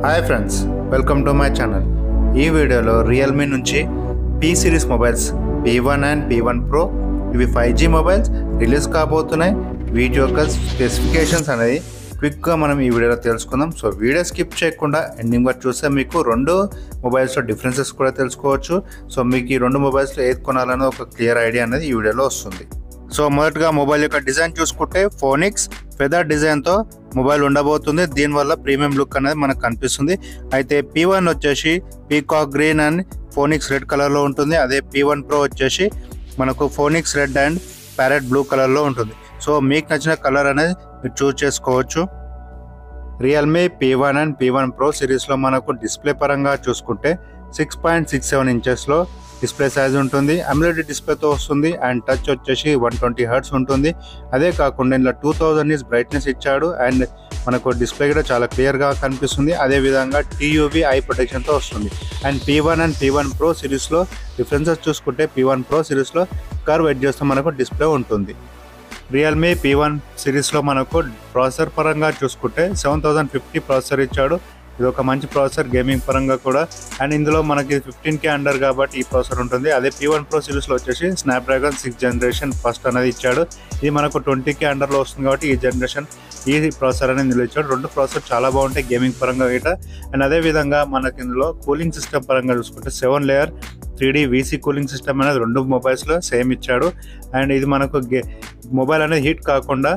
Hi friends, welcome to my channel. ఈ వీడియోలో Realme నుంచి P series mobiles P1 and P1 Pro ఇవి 5G mobiles release కాబోతున్నాయి. వీటి యొక్క స్పెసిఫికేషన్స్ అనేది క్విక్గా మనం ఈ వీడియోలో తెలుసుకుందాం. సో వీడియో స్కిప్ చేయకుండా ఎండింగ్ వరకు చూస్తే మీకు రెండు మొబైల్స్లో డిఫరెన్సెస్ కూడా తెలుసుకోవచ్చు. సో మీకు ఈ రెండు మొబైల్స్లో ఏది కొనాలనే ఒక క్లియర్ ఐడియా అనేది ఈ వీడియోలో వస్తుంది. సో మొదటగా మొబైల్ యొక్క డిజైన్ చూసుకుంటే ఫోనిక్స్ ఫెదర్ డిజైన్తో మొబైల్ ఉండబోతుంది. దీనివల్ల ప్రీమియం లుక్ అనేది మనకు కనిపిస్తుంది. అయితే P1 వచ్చేసి peacock green and phoenix red కలర్లో ఉంటుంది. అదే P1 Pro వచ్చేసి మనకు phoenix red and parrot blue కలర్లో ఉంటుంది. సో మీకు నచ్చిన కలర్ అనేది మీరు చూస్ చేసుకోవచ్చు. Realme P1 and P1 Pro సిరీస్లో మనకు డిస్ప్లే పరంగా చూసుకుంటే 6.67 ఇంచెస్లో డిస్ప్లే సైజ్ ఉంటుంది. AMOLED డిస్ప్లేతో వస్తుంది అండ్ టచ్ వచ్చేసి 120 హెర్ట్జ్ ఉంటుంది. అదే కాకుండా ఇందులో 2000 నిట్స్ బ్రైట్నెస్ ఇచ్చాడు అండ్ మనకు డిస్ప్లే కూడా చాలా క్లియర్గా కనిపిస్తుంది. అదేవిధంగా TUV ఐ ప్రొటెక్షన్తో వస్తుంది. And P1 and P1 Pro సిరీస్లో డిఫరెన్సెస్ చూసుకుంటే P1 Pro సిరీస్లో కర్వ్ ఎడ్జెస్తో మనకు డిస్ప్లే ఉంటుంది. రియల్మీ P1 సిరీస్లో మనకు ప్రాసెసర్ పరంగా చూసుకుంటే 7050 ప్రాసెసర్ ఇచ్చాడు. ఇది ఒక మంచి ప్రాసెసర్ గేమింగ్ పరంగా కూడా. అండ్ ఇందులో మనకి 15K అండర్ కాబట్టి ఈ ప్రాసెసర్ ఉంటుంది. అదే P1 Pro సిరీస్లో వచ్చేసి స్నాప్డ్రాగన్ 6th జనరేషన్ ఫస్ట్ అనేది ఇచ్చాడు. ఇది మనకు 20K అండర్లో వస్తుంది కాబట్టి ఈ ప్రాసెసర్ అనేది ఇందులో ఇచ్చాడు. రెండు ప్రాసెసర్ చాలా బాగుంటాయి గేమింగ్ పరంగా గిట. అండ్ అదేవిధంగా మనకి ఇందులో కూలింగ్ సిస్టమ్ పరంగా చూసుకుంటే 7 layer 3D VC cooling system అనేది రెండు మొబైల్స్లో సేమ్ ఇచ్చాడు. అండ్ ఇది మనకు మొబైల్ అనేది హీట్ కాకుండా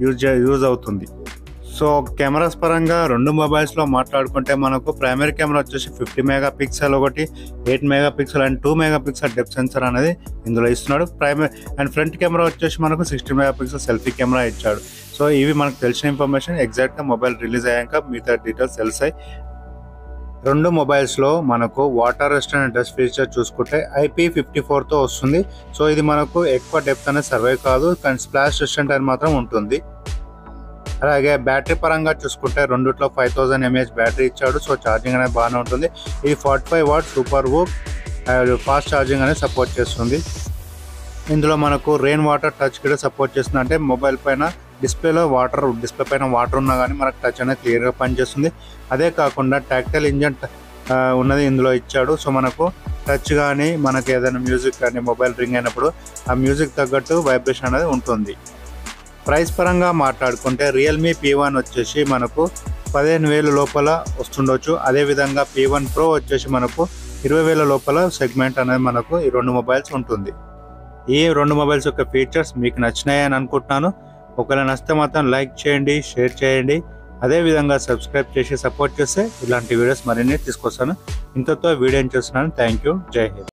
యూజ్ అవుతుంది. సో కెమెరాస్ పరంగా రెండు మొబైల్స్లో మాట్లాడుకుంటే మనకు ప్రైమరీ కెమెరా వచ్చేసి 50 మెగాపిక్సెల్ ఒకటి 8 megapixel and 2 megapixel depth sensor అనేది ఇందులో ఇస్తున్నాడు. అండ్ ఫ్రంట్ కెమెరా వచ్చేసి మనకు 60 మెగాపిక్సెల్ సెల్ఫీ కెమెరా ఇచ్చాడు. సో ఇవి మనకు తెలిసిన ఇన్ఫర్మేషన్. ఎగ్జాక్ట్గా మొబైల్ రిలీజ్ అయ్యాక మిగతా డీటెయిల్స్ తెలిసాయి. రెండు మొబైల్స్లో మనకు water resistant and dust feature చూసుకుంటే IP54తో వస్తుంది. సో ఇది మనకు ఎక్కువ డెప్త్ అనేది సర్వే కాదు, కానీ స్ప్లాష్ రెసిస్టెంట్ అని మాత్రం ఉంటుంది. అలాగే బ్యాటరీ పరంగా చూసుకుంటే రెండిట్లో 5000 mAh బ్యాటరీ ఇచ్చాడు. సో ఛార్జింగ్ అనేది బాగానే ఉంటుంది. ఇది 45 what super VOOC fast charging అనేది సపోర్ట్ చేస్తుంది. ఇందులో మనకు రెయిన్ వాటర్ టచ్ కూడా సపోర్ట్ చేస్తుంది. అంటే మొబైల్ పైన డిస్ప్లే పైన వాటర్ ఉన్నా కానీ మనకు టచ్ అనేది క్లియర్గా పనిచేస్తుంది. అదే కాకుండా టాక్టైల్ ఇంజన్ ఉన్నది ఇందులో ఇచ్చాడు. సో మనకు టచ్ కానీ మనకు ఏదైనా మ్యూజిక్ కానీ మొబైల్ రింగ్ అయినప్పుడు ఆ మ్యూజిక్ తగ్గట్టు వైబ్రేషన్ అనేది ఉంటుంది. ప్రైస్ పరంగా మాట్లాడుకుంటే రియల్మీ P1 వచ్చేసి మనకు 15,000 లోపల వస్తుండొచ్చు. అదేవిధంగా P1 Pro వచ్చేసి మనకు 20,000 లోపల సెగ్మెంట్ అనేది మనకు ఈ రెండు మొబైల్స్ ఉంటుంది. ఈ రెండు మొబైల్స్ యొక్క ఫీచర్స్ మీకు నచ్చినాయని అనుకుంటున్నాను. ఒకవేళ నచ్చితే మాత్రం లైక్ చేయండి, షేర్ చేయండి. అదేవిధంగా సబ్స్క్రైబ్ చేసి సపోర్ట్ చేస్తే ఇలాంటి వీడియోస్ మరిన్ని తీసుకొస్తాను. ఇంతతో వీడియో చేస్తున్నాను. Thank you. జై హింద్.